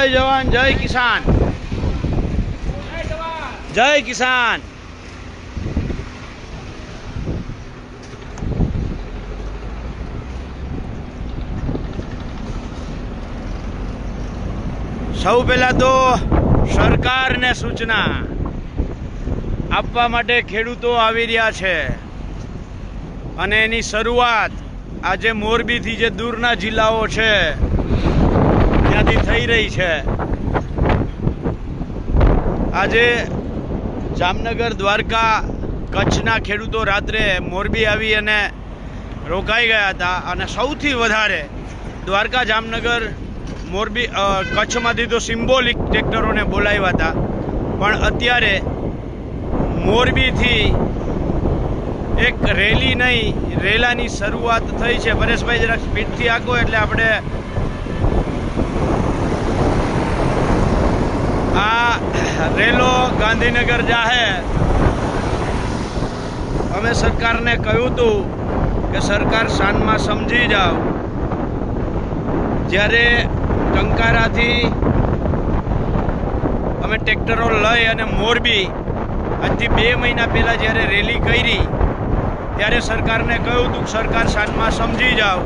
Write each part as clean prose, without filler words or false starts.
जय जवान जय किसान, जय किसान। સૌ પહેલા તો સરકારને સૂચના આપવા માટે ખેડૂતો આવી રહ્યા છે અને એની શરૂઆત આજે મોરબીથી જે દૂરના જિલ્લાઓ છે ત્યાંથી થઈ રહી છે। આજે જામનગર, દ્વારકા, કચ્છના ખેડૂતો રાત્રે મોરબી આવી અને રોકાઈ ગયા હતા અને સૌથી વધારે દ્વારકા, જામનગર, મોરબી, કચ્છમાંથી તો સિમ્બોલિક ટ્રેક્ટરોને બોલાવ્યા હતા, પણ અત્યારે મોરબીથી એક રેલી નહીં, રેલાની શરૂઆત થઈ છે। પરેશભાઈ જરાક સ્પીડથી આંકો એટલે આપણે આ રેલો ગાંધીનગર જાહે। અમે સરકારને કહ્યું હતું કે સરકાર શાનમાં સમજી જાઓ। જ્યારે ટંકારાથી અમે ટ્રેક્ટરો લઈ અને મોરબી આજથી 2 મહિના પહેલાં જ્યારે રેલી કરી ત્યારે સરકારને કહ્યું હતું કે સરકાર શાનમાં સમજી જાઓ,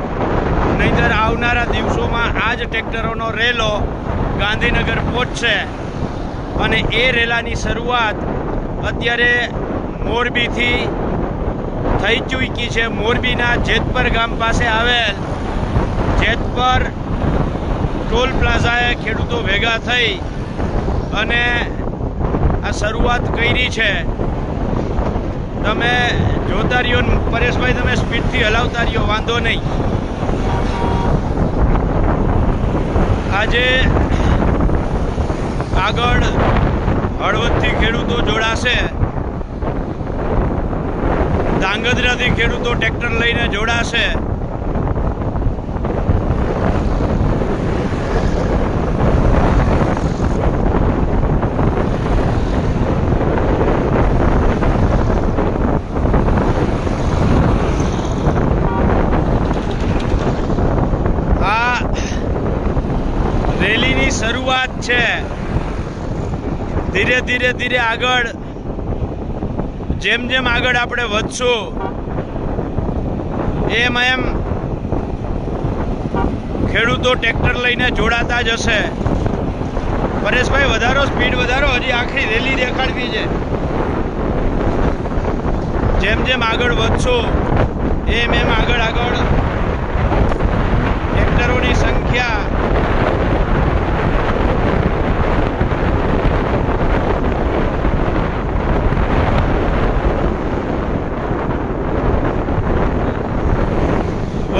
નહીંતર આવનારા દિવસોમાં આ જ ટ્રેક્ટરોનો રેલો ગાંધીનગર પહોંચશે। અને એ રેલાની શરૂઆત અત્યારે મોરબીથી થઈ ચૂકી છે। મોરબીના જેતપર ગામ પાસે આવેલ જેતપર ટોલ પ્લાઝાએ ખેડૂતો ભેગા થઈ અને આ શરૂઆત કરી છે। તમે જોતા રહ્યો પરેશભાઈ, તમે સ્પીડથી હલાવતા રહ્યો, વાંધો નહીં। આજે આગળ હળવદથી ખેડૂતો જોડાશે, ધાંગધ્રાથી ખેડૂતો ટ્રેક્ટર લઈને જોડાશે। રેલીની શરૂઆત છે। ધીરે ધીરે ધીરે આગળ જેમ જેમ આગળ આપણે વધશું એમ એમ ખેડૂતો ટ્રેક્ટર લઈને જોડાતા જશે। પરેશભાઈ વધારો, સ્પીડ વધારો, હજી આખરી રેલી દેખાડવી છે। જેમ જેમ આગળ વધશું એમ એમ આગળ આગળ ટ્રેક્ટરોની સંખ્યા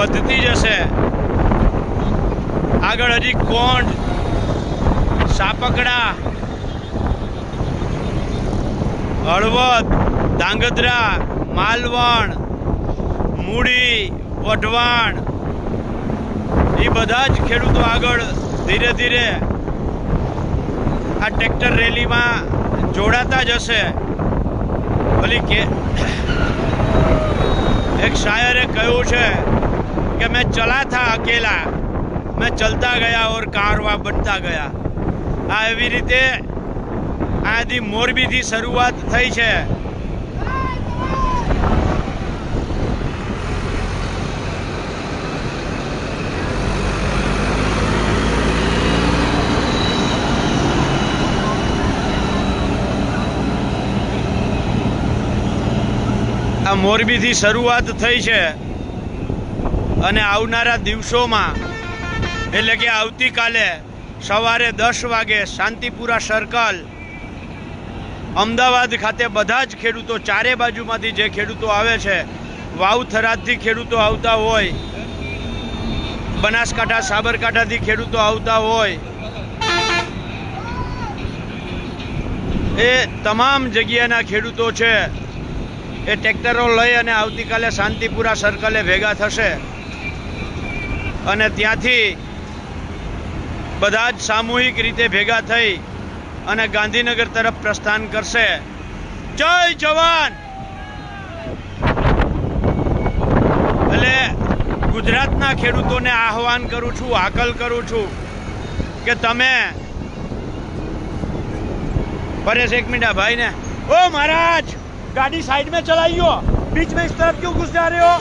વધતી જશે। આગળ હજી કોંઢ, સાપકડા, હળવદ, ધાંગધ્રા, માલવણ, મૂડી, વઢવાણ, એ બધા જ ખેડૂતો આગળ ધીરે ધીરે આ ટ્રેક્ટર રેલીમાં જોડાતા જશે। ભલી કે એક શાયરે કહ્યું છે कि मैं चला था अकेला, मैं चलता गया और कारवा बनता गया। આ એવી રીતે આથી મોરબીથી શરૂઆત થઈ છે। આ મોરબીથી શરૂઆત થઈ છે અને આવનારા દિવસોમાં એટલે કે આવતીકાલે સવારે 10 વાગે શાંતિપુરા સર્કલ અમદાવાદ ખાતે બધા જ ખેડૂતો, ચારે બાજુમાંથી જે ખેડૂતો આવે છે, વાવ થરાદથી ખેડૂતો આવતા હોય, બનાસકાંઠા, સાબરકાંઠાથી ખેડૂતો આવતા હોય, એ તમામ જગ્યાના ખેડૂતો છે એ ટ્રેક્ટરો લઈ અને આવતીકાલે શાંતિપુરા સર્કલે ભેગા થશે અને ત્યાંથી બધા જ સામૂહિક રીતે ભેગા થઈ અને ગાંધીનગર તરફ પ્રસ્થાન કરશે। જય જવાન। એટલે ગુજરાતના ખેડૂતોને આહવાન કરું છું, હાકલ કરું છું કે તમે परेश एक मिनट भाई ने, ओ महाराज गाड़ी साइड में चलाइयो, बीच में इस तरफ क्यों घुस जा रहे हो?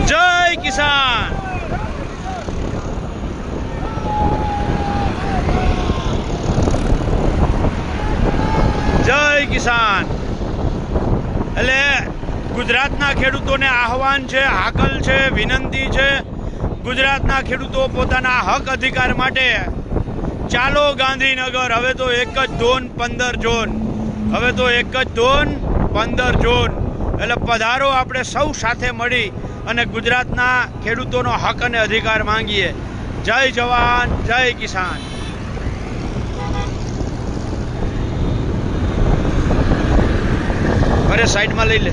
जय किसान। जय किसान। એટલે ગુજરાતના ખેડૂતોને આહવાન છે, હાકલ છે, વિનંતી છે। ગુજરાતના ખેડૂતો પોતાના હક અધિકાર માટે ચાલો ગાંધીનગર। હવે તો એક જ ધોન 15 ઝોન, હવે તો એક જ ધોન 15 ઝોન। એટલે પધારો, આપણે સૌ સાથે મળી અને ગુજરાતના ખેડૂતોનો હક અને અધિકાર માંગીએ। જય જવાન, જય કિસાન। અરે સાઈડમાં લઈ લે,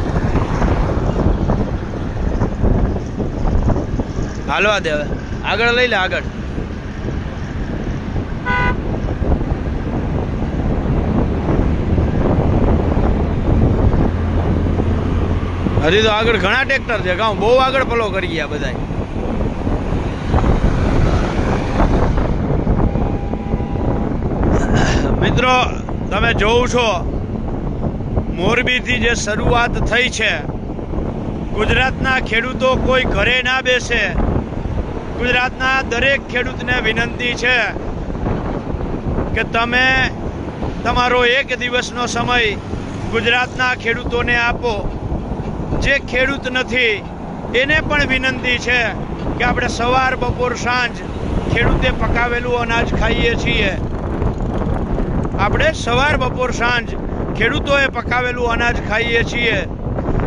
હાલવા દે, હવે આગળ લઈ લે, આગળ। હજી તો આગળ ઘણા ટ્રેક્ટર છે, ગામ બહુ આગળ ફોલો કરી ગયા બધા। મિત્રો તમે જોવ છો, મોરબીથી જે શરૂઆત થઈ છે, ગુજરાતના ખેડૂતો કોઈ ઘરે ના બેસે। ગુજરાતના દરેક ખેડૂતને વિનંતી છે કે તમે તમારો એક દિવસનો સમય ગુજરાતના ખેડૂતોને આપો। જે ખેડૂત નથી એને પણ વિનંતી છે કે આપણે સવાર બપોર સાંજ ખેડૂતે પકાવેલું અનાજ ખાઈએ છીએ। આપણે સવાર બપોર સાંજ ખેડૂતોએ પકાવેલું અનાજ ખાઈએ છીએ।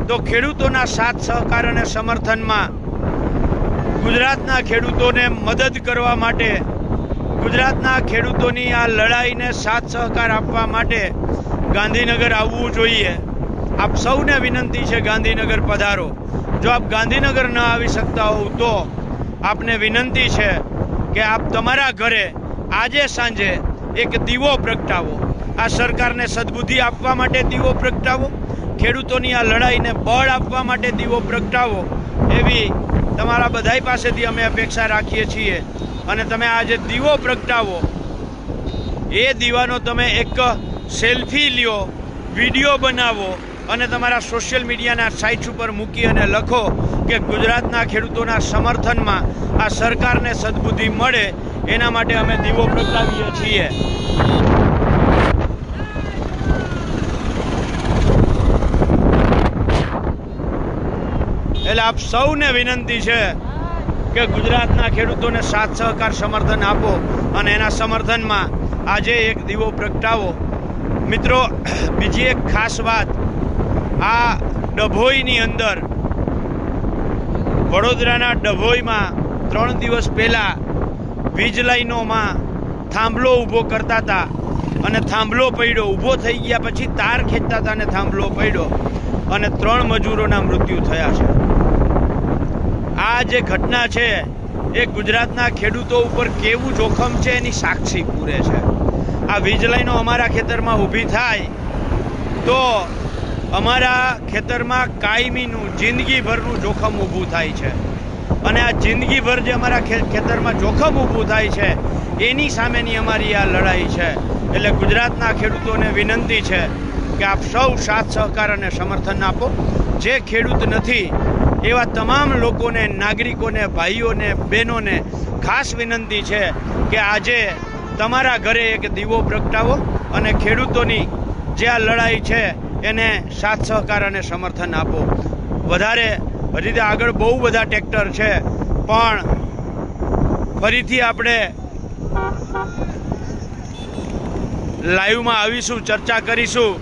તો ખેડૂતોના સાથ સહકાર અને સમર્થનમાં ગુજરાતના ખેડૂતોને મદદ કરવા માટે, ગુજરાતના ખેડૂતોની આ લડાઈને સાથ સહકાર આપવા માટે ગાંધીનગર આવવું જોઈએ। આપ સૌને વિનંતી છે, ગાંધીનગર પધારો। જો આપ ગાંધીનગર ન આવી શકતા હોવ તો આપને વિનંતી છે કે આપ તમારા ઘરે આજે સાંજે એક દીવો પ્રગટાવો। આ સરકારને સદબુદ્ધિ આપવા માટે દીવો પ્રગટાવો, ખેડૂતોની આ લડાઈને બળ આપવા માટે દીવો પ્રગટાવો, એવી તમારા બધાય પાસેથી અમે અપેક્ષા રાખીએ છીએ। અને તમે આજે દીવો પ્રગટાવો, એ દીવાનો તમે એક સેલ્ફી લ્યો, વિડીયો બનાવો અને તમારા સોશિયલ મીડિયાના સાઇટ્સ ઉપર મૂકી અને લખો કે ગુજરાતના ખેડૂતોના સમર્થનમાં આ સરકારને સદબુદ્ધિ મળે, એના માટે અમે દીવો પ્રગટાવીએ છીએ। એટલે આપ સૌને વિનંતી છે કે ગુજરાતના ખેડૂતોને સાથ સહકાર સમર્થન આપો અને એના સમર્થનમાં આજે એક દીવો પ્રગટાવો। મિત્રો બીજી એક ખાસ વાત, આ ડભોઈની અંદર, વડોદરાના ડભોઈમાં 3 દિવસ પહેલા વીજ લાઈનોમાં થાંભલો ઊભો કરતા હતા અને થાંભલો પડ્યો, ઊભો થઈ ગયા પછી તાર ખેંચતા હતા અને થાંભલો પડ્યો અને 3 મજૂરોના મૃત્યુ થયા છે। આ જે ઘટના છે એ ગુજરાતના ખેડૂતો ઉપર કેવું જોખમ છે એની સાક્ષી પૂરે છે। આ વીજ લાઈનો અમારા ખેતરમાં ઊભી થાય તો અમારા ખેતરમાં કાયમીનું જિંદગીભરનું જોખમ ઊભું થાય છે અને આ જિંદગીભર જે અમારા ખેતરમાં જોખમ ઊભું થાય છે એની સામેની અમારી આ લડાઈ છે। એટલે ગુજરાતના ખેડૂતોને વિનંતી છે કે આપ સૌ સાથ સહકાર અને સમર્થન આપો। જે ખેડૂત નથી એવા તમામ લોકોને, નાગરિકોને, ભાઈઓને, બહેનોને ખાસ વિનંતી છે કે આજે તમારા ઘરે એક દીવો પ્રગટાવો અને ખેડૂતોની જે આ લડાઈ છે એને સાથ સહકાર અને સમર્થન આપો। વધારે હજી આગળ બહુ બધા ટ્રેક્ટર છે, પણ ફરીથી આપણે લાઈવમાં આવીશું, ચર્ચા કરીશું।